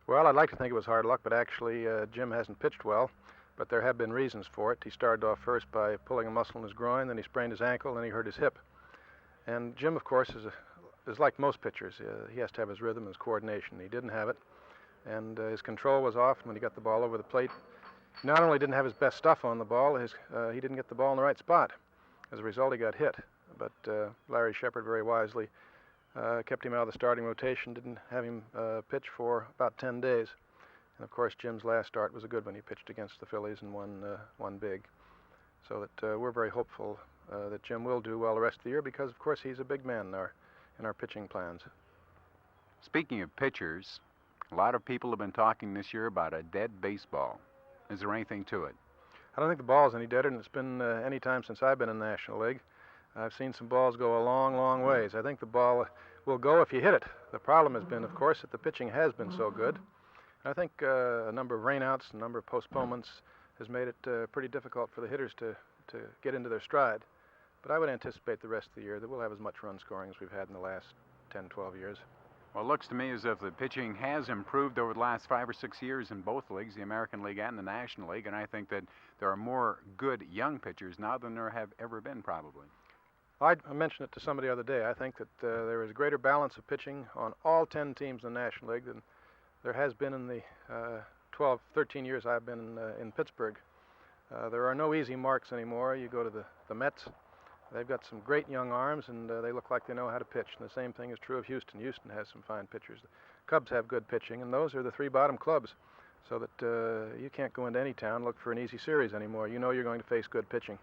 Well, I'd like to think it was hard luck, but actually Jim hasn't pitched well. But there have been reasons for it. He started off first by pulling a muscle in his groin, then he sprained his ankle, then he hurt his hip. And Jim, of course, is like most pitchers. He has to have his rhythm, his coordination. He didn't have it, and his control was off when he got the ball over the plate. He not only didn't have his best stuff on the ball, he didn't get the ball in the right spot. As a result, he got hit. But Larry Shepard very wisely kept him out of the starting rotation, didn't have him pitch for about 10 days. And of course, Jim's last start was a good one. He pitched against the Phillies and won big. So that we're very hopeful that Jim will do well the rest of the year because, of course, he's a big man in our pitching plans. Speaking of pitchers, a lot of people have been talking this year about a dead baseball. Is there anything to it? I don't think the ball's any deader than it's been any time since I've been in the National League. I've seen some balls go a long, long ways. I think the ball will go if you hit it. The problem has been, of course, that the pitching has been so good. I think a number of rainouts, a number of postponements has made it pretty difficult for the hitters to get into their stride. But I would anticipate the rest of the year that we'll have as much run scoring as we've had in the last 10, 12 years. Well, it looks to me as if the pitching has improved over the last 5 or 6 years in both leagues, the American League and the National League, and I think that there are more good young pitchers now than there have ever been, probably. I mentioned it to somebody the other day. I think that there is a greater balance of pitching on all 10 teams in the National League than there has been in the 12, 13 years I've been in Pittsburgh. There are no easy marks anymore. You go to the Mets. They've got some great young arms, and they look like they know how to pitch. And the same thing is true of Houston. Houston has some fine pitchers. The Cubs have good pitching, and those are the three bottom clubs. So that you can't go into any town and look for an easy series anymore. You know you're going to face good pitching.